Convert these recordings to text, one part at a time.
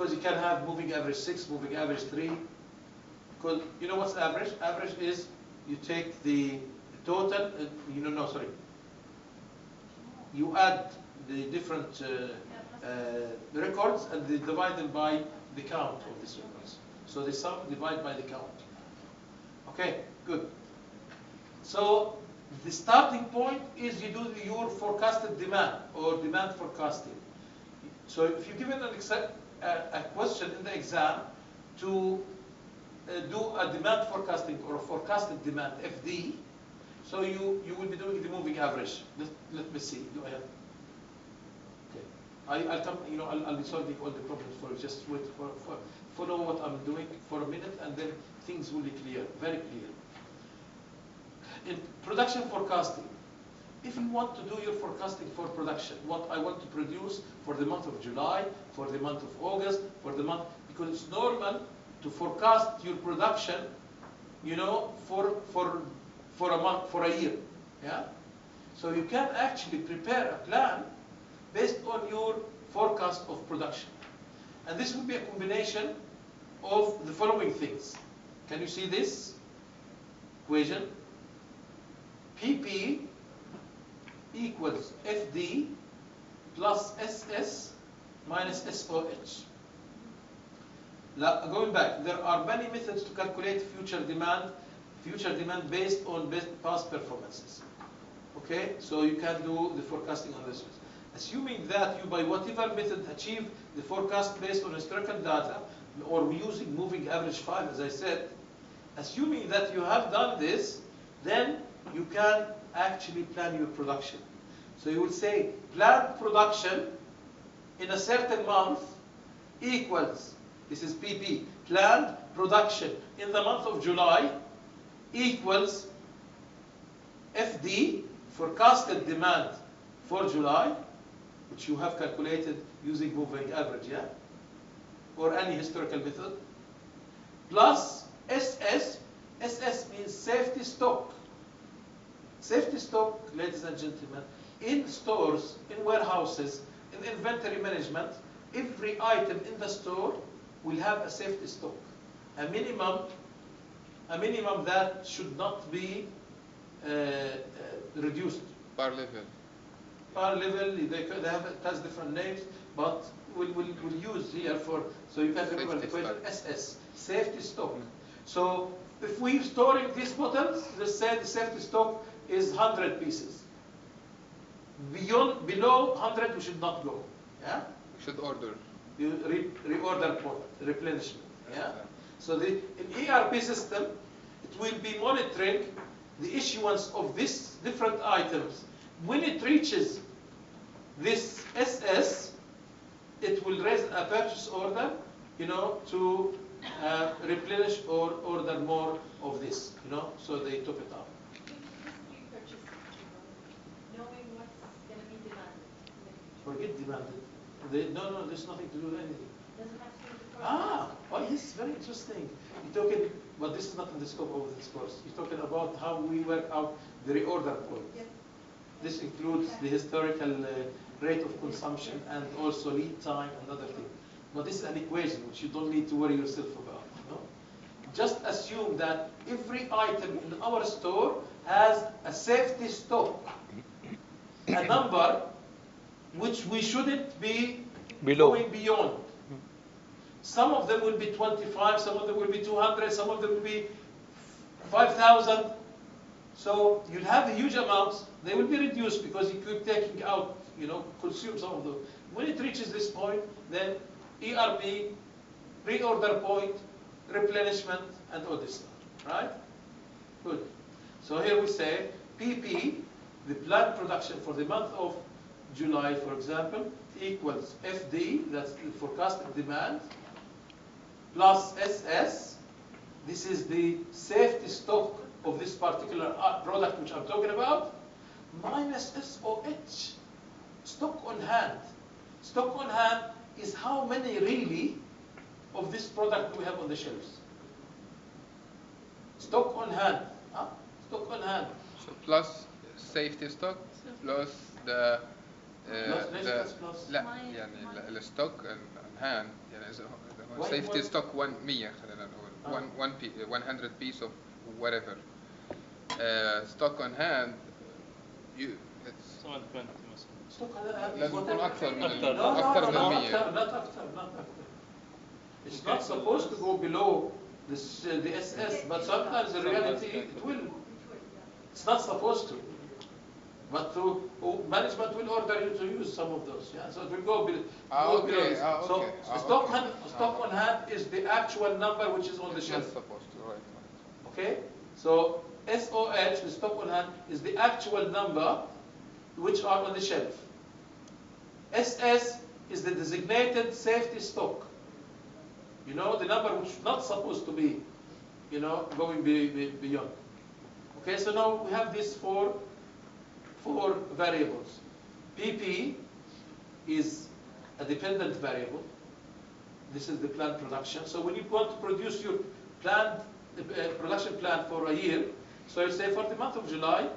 because you can have moving average 6, moving average 3. Because you know what's average? Average is you take the total, sorry. You add the different records and they divide them by the count of these records. So the sum divided by the count. Okay, good. So the starting point is you do your forecasted demand or demand forecasting. So if you're given a question in the exam to do a demand forecasting or a forecasted demand FD, so you will be doing the moving average. Let me see. Do I have? Okay. I'll come. I'll be solving all the problems for you. Just wait for follow what I'm doing for a minute, and then things will be clear, very clear. In production forecasting, if you want to do your forecasting for production, what I want to produce for the month of July, for the month of August, for the month, because it's normal to forecast your production, for a month, for a year, yeah. So you can actually prepare a plan based on your forecast of production, and this will be a combination of the following things. Can you see this equation? PP equals FD plus SS minus SOH. Going back, there are many methods to calculate future demand based on past performances. Okay, so you can do the forecasting on this. Assuming that you, by whatever method, achieve the forecast based on historical data, or using moving average 5, as I said, assuming that you have done this, then you can actually plan your production. So you will say planned production in a certain month equals, this is PP, planned production in the month of July equals FD, forecasted demand for July, which you have calculated using moving average, yeah? Or any historical method, plus SS. SS means safety stock. Safety stock, ladies and gentlemen, in stores, in warehouses, in inventory management, every item in the store will have a safety stock. A minimum that should not be reduced. Per level. Per level, it has different names, but we'll use here for, so you can remember the equation SS, safety stock. So if we're storing these bottles, let's say the safety stock is 100 pieces. Below 100, we should not go. Yeah? We should order. You reorder point, replenishment. Yeah? So in ERP system, it will be monitoring the issuance of these different items. When it reaches this SS, it will raise a purchase order, to replenish or order more of this, so they top it up. Knowing what's going to be demanded. Forget demanded. No, there's nothing to do with anything. Doesn't have to do with Oh yes, very interesting. You're talking, but this is not in the scope of this course. You're talking about how we work out the reorder point. Yes. This includes the historical rate of consumption and also lead time and other things. But this is an equation which you don't need to worry yourself about. Just assume that every item in our store has a safety stock, a number which we shouldn't be going beyond. Some of them will be 25, some of them will be 200, some of them will be 5,000. So you'll have huge amounts. They will be reduced because you keep taking out, consume some of them. When it reaches this point, then ERP, reorder point, replenishment, and all this stuff, right? Good. So here we say PP, the planned production for the month of July, for example, equals FD, that's the forecasted demand, plus SS, this is the safety stock of this particular product which I'm talking about, minus SOH, stock on hand. Stock on hand is how many really of this product we have on the shelves. Stock on hand. Stock on hand. So plus safety stock, plus the ليش the بس plus؟ لا يعني الستوك on hand يعني إذا هو Why safety one- stock 100 خلينا نقول 100 piece of whatever stock on hand you it's 720 مثلا. ستوك هذا لازم يكون أكثر من أكثر. أكثر من no, 100 not أكثر. It's not supposed to go below the SS, but sometimes in reality it will. It's not supposed to. But management will order you to use some of those. Yeah, so it will go below. okay, So okay, stock on hand is the actual number which is on the it's not shelf. supposed to right Okay? So SOH, the stock on hand, is the actual number which are on the shelf. SS is the designated safety stock. You know, the number which is not supposed to be, going beyond. Okay, so now we have these four variables. PP is a dependent variable. This is the planned production. So when you want to produce your planned production plan for a year, so you say for the month of July,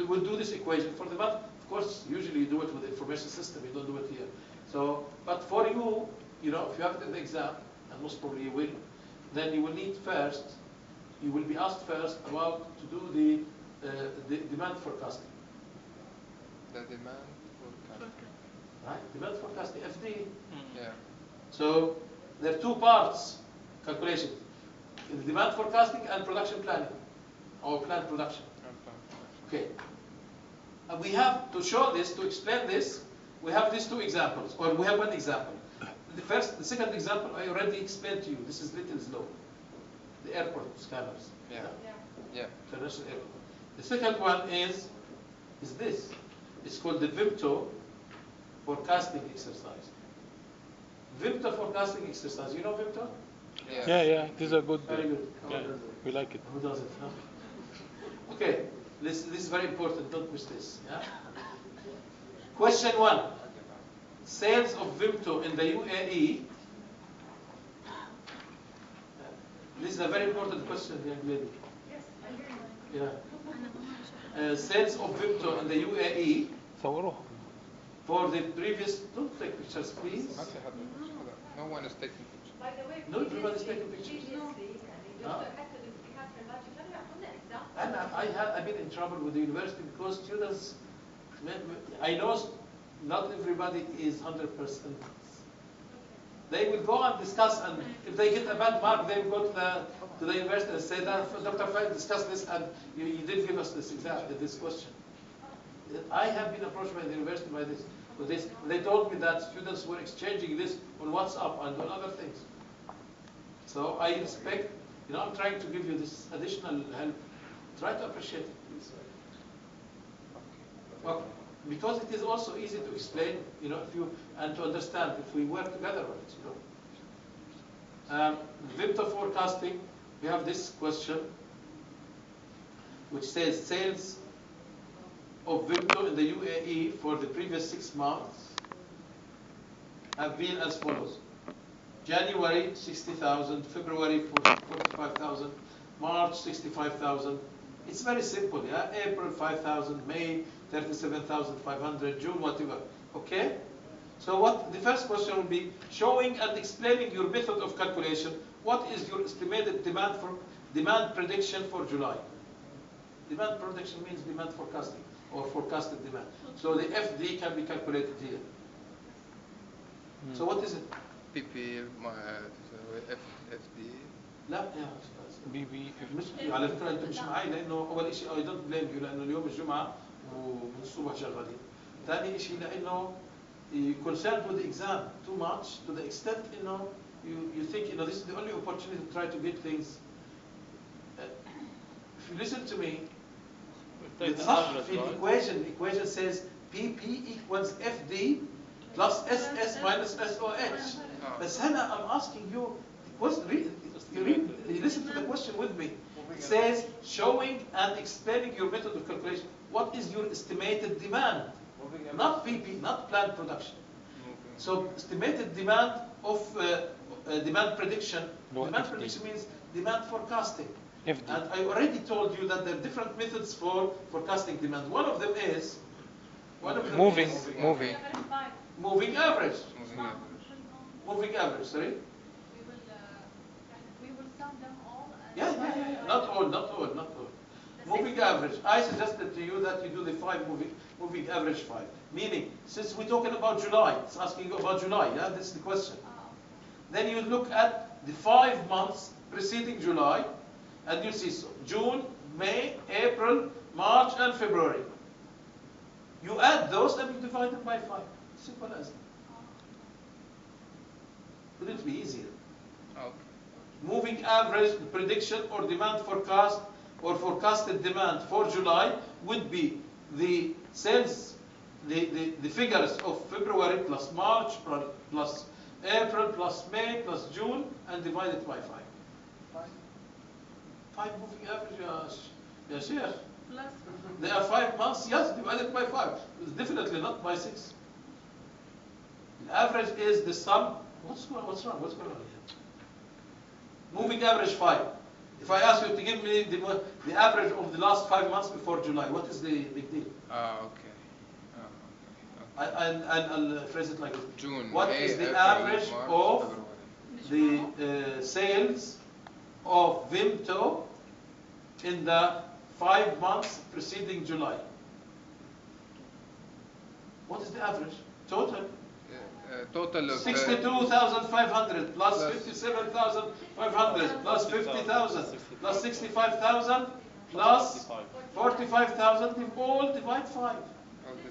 we'll do this equation. For the month, of course, usually you do it with the information system. You don't do it here. So, but for you, if you have it in the exam, and most probably you will, then you will need first, you will be asked first about to do the demand forecasting. the demand forecast Right? Demand forecasting, FD. yeah So there are two parts calculation: the demand forecasting and production planning, or planned production. Okay. And we have to show this, to explain this. We have these two examples, or we have one example. The second example, I already explained to you. This is Little's law, the airport scanners. yeah International airport. The second one is this. It's called the VIMTO forecasting exercise. VIMTO forecasting exercise. You know VIMTO? Yeah, these are good. Very good. Yeah, we like it. Who does it? Huh? Okay, this is very important. Don't miss this. Yeah. Question 1. Sales of Vimto in the UAE. This is a very important question, young lady. Yes, I hear you. Yeah. Sales of Vimto in the UAE صوروها. for the previous. Don't take pictures, please. ما في حدا no one is taking pictures By the way, No, everybody's taking pictures. previously, يعني Ah. دكتور حتى الامتحان في الماجي كانوا يعطونا example. I've been in trouble with the university because students. I know not everybody is 100%. They will go and discuss, and if they get a bad mark, they will go to the university and say that Dr. Faik discussed this, and you didn't give us this question. I have been approached by the university by this. With this, they told me that students were exchanging this on WhatsApp and on other things. So I respect. I'm trying to give you this additional help. Try to appreciate it, please. Well, because it is also easy to explain, if you and to understand if we work together on it. Vimto forecasting. We have this question, which says sales of Vimto in the UAE for the previous 6 months have been as follows: January 60,000, February 45,000, March 65,000. It's very simple, yeah. April 5,000, May 37,500, June whatever. Okay. So the first question will be showing and explaining your method of calculation. What is your estimated demand prediction for July? Demand prediction means demand forecasting or forecasted demand. So the FD can be calculated here. So what is it? PP FD لا يا أستاذ. BB مش على فكره انت مش معي لانه اول شيء اي دونت بليم يو لانه اليوم الجمعه ومن الصبح شغالين. ثاني شيء لانه you concerned with the exam too much to the extent you think this is the only opportunity to try to get things. If you listen to me, take the صح average, في right? equation says PP equals FD plus SS minus SOH. بس هنا I'm asking you you listen to the question with me. It says showing and explaining your method of calculation. What is your estimated demand? Not PP, not planned production. So estimated demand of demand prediction. No, Demand FD. prediction means demand forecasting. FD. And I already told you that there are different methods for forecasting demand. One of them is One of them Moving, is moving. Average five. moving average. Moving average. Moving average, sorry. We will sum them all and. Yeah. Not all. Moving average. I suggested to you that you do the moving average 5. Meaning, since we're talking about July, it's asking you about July, yeah? That's the question. Then you look at the 5 months preceding July, and you see so June, May, April, March, and February. You add those and you divide them by 5. Simple as that. Would it be easier? Okay. Moving average prediction or demand forecast or forecasted demand for July would be the sales, the figures of February plus March plus April plus May plus June and divided by 5. 5 moving average, yes. Plus. They are 5 months, yes, divided by 5. It's definitely not by 6. The average is the sum. What's wrong? What's going on here? Moving average 5. If I ask you to give me the average of the last 5 months before July, what is the big deal? Okay. I'll phrase it like this. June. What May, is the April, average March, of February. the sales of Vimto in the 5 months preceding July? Uh, What is the average? Total? Total of 62,500 plus Plus 57,500 plus 50,000 plus 65,000 plus 45,000. They all divide 5.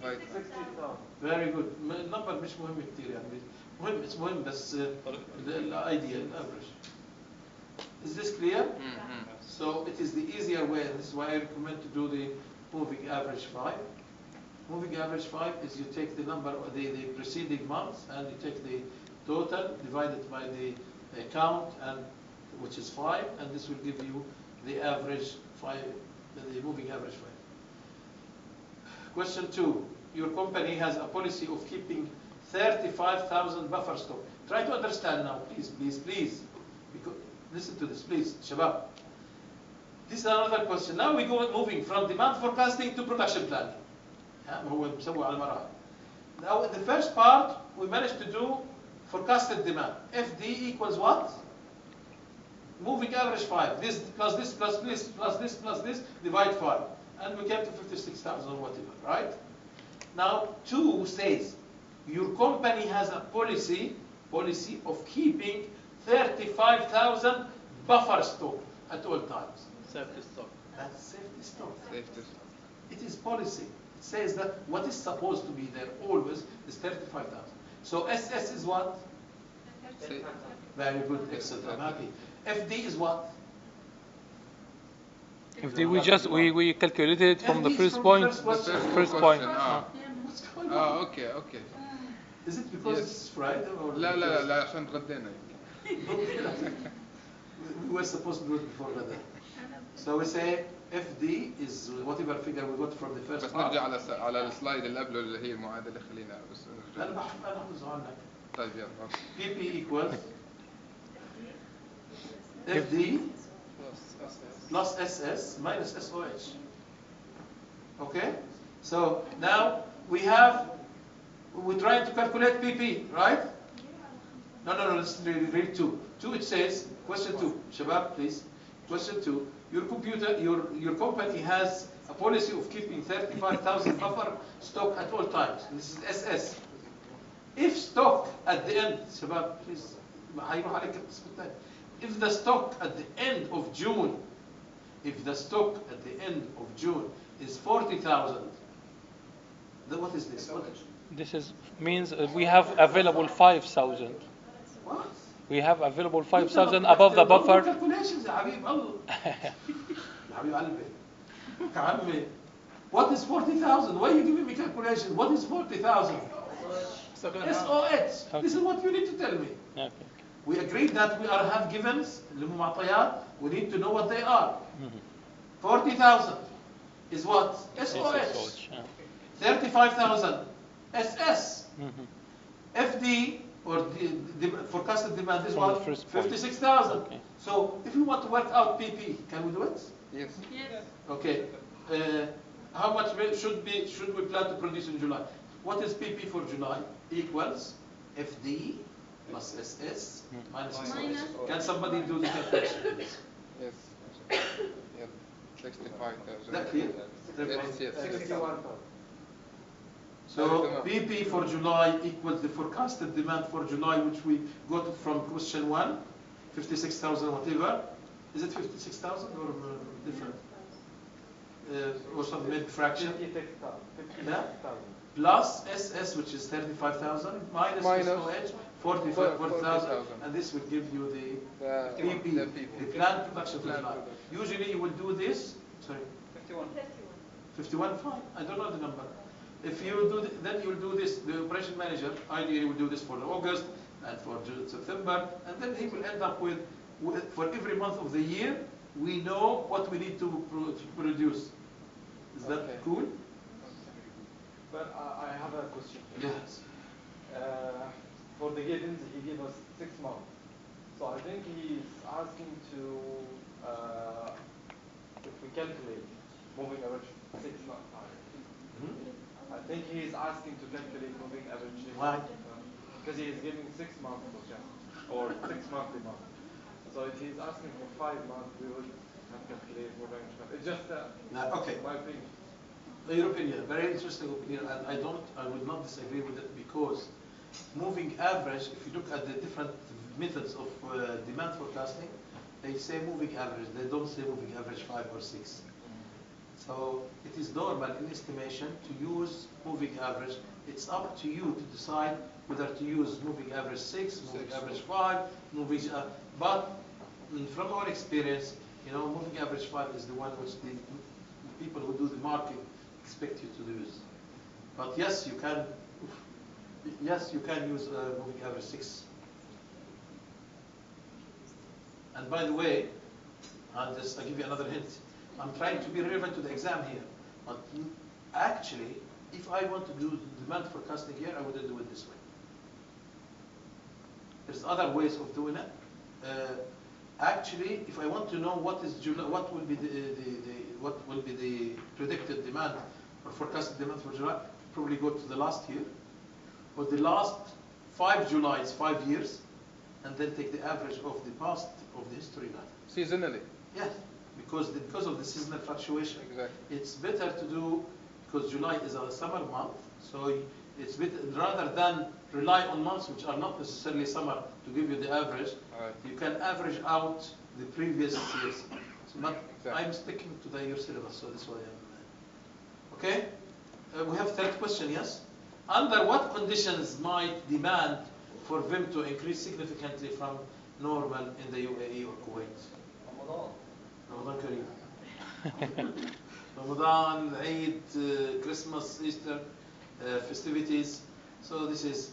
divide. Very good. النمبر مش مهم كتير يعني مهم it's مهم بس the idea average. Is this clear? So it is the easier way, and this is why I recommend to do the moving average 5. Moving average 5 is you take the number of the preceding months and you take the total divided by the count, and which is 5, and this will give you the average 5, the moving average 5. Question 2. Your company has a policy of keeping 35,000 buffer stock. Try to understand now, please. Because, listen to this, please, Shabab. This is another question. Now we go moving from demand forecasting to production planning. هو بسوي على المراحل. Now in the first part we managed to do forecasted demand. FD equals what? Moving average 5. This plus this plus this plus this plus this divide 5, and we came to 56,000 or whatever, right? Now 2 says your company has a policy of keeping 35,000 buffer stock at all times. Safety stock. That's safety stock. Safety stock. It is policy. It says that what is supposed to be there always is 35,000. So SS is what? Very good, excellent. I'm happy. FD is what? If we calculated it from the FD is first from point. the first question. First point. What's going on? Okay. Is it because Yes. it's Friday or? لا عشان تغدينا. We were supposed to do it before Ramadan. So we say FD is whatever figure we got from the first بس part. نرجع على السلايد اللي قبله اللي هي المعادلة خلينا بس أنا نرجع. بحفظ عنك. طيب يلا. PP equals FD plus SS minus SOH. Okay? So now we're trying to calculate PP, right? No, let's read 2. 2 it says, question 2, Shabab please. Question 2, your company has a policy of keeping 35,000 buffer stock at all times. This is SS. If stock at the end, Shabab please, if the stock at the end of June, is 40,000, then what is this? This means we have available 5,000. What? We have available 5,000 above the buffer. Calculations يا حبيب الله. يا حبيب قلبي. يا عمي. What is 40,000? Why are you giving me calculations? What is 40,000? SOH. This is what you need to tell me. Okay. We agreed that we have givens, اللي هم معطيات. We need to know what they are. 40,000 is what? SOH. 35,000 SS. FD or the forecasted demand is From the what? first point. 56,000. Okay. So if we want to work out PP, can we do it? Yes. Yes. Okay. how much should we plan to produce in July? What is PP for July? Equals FD plus SS minus SOH. Minus. Can somebody do the calculation, please? Yes. Yeah. 65,000. Is that clear? Yes, yes. 61,000. So PP for July equals the forecasted demand for July, which we got from question 1, 56,000 whatever. Is it 56,000 or different? Or some maybe fraction? 56,000. Plus SS, which is 35,000, minus SOH, 40,000, 40,000. and this will give you the PP, The the PP. planned production for Planned July. production. Usually you will do this, sorry, 51. 51, fine, I don't know the number. If you do, then you will do this, the operation manager, ideally will do this for August and for September, and then he will end up with for every month of the year, we know what we need to produce. Is that Okay. cool? But I have a question. Yes. For the givens, he gave us 6 months. So I think he's asking to, if we calculate moving average 6 months time. I think he is asking to calculate moving average. Why? Because he is giving 6 months or 6 monthly months. So if he's asking for 5 months, we would have calculated moving average. It's just Okay. my opinion. Your opinion, very interesting opinion, and I would not disagree with it, because moving average, if you look at the different methods of demand forecasting, they say moving average, they don't say moving average 5 or 6. So it is normal in estimation to use moving average. It's up to you to decide whether to use moving average 6, moving average 5, but from our experience, moving average 5 is the one which the people who do the market expect you to use. But yes, you can use moving average 6. And by the way, I'll give you another hint. I'm trying to be relevant to the exam here. But actually, if I want to do demand forecasting here, I wouldn't do it this way. There's other ways of doing it. Actually, if I want to know what will be the predicted demand or forecasted demand for July, probably go to the last year, or the last 5 Julys, 5 years, and then take the average of the past of the history data. Seasonally. Yes, because of the seasonal fluctuation. Exactly. It's better to do, because July is a summer month, so it's better, rather than rely on months which are not necessarily summer to give you the average, Right. you can average out the previous years. So, but Exactly. I'm sticking to the year syllabus, so this way okay? We have third question, yes? Under what conditions might demand for them to increase significantly from normal in the UAE or Kuwait? Ramadan Kareem. Ramadan, Eid, Christmas, Easter, festivities. So this is,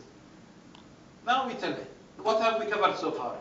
now we tell me, what have we covered so far?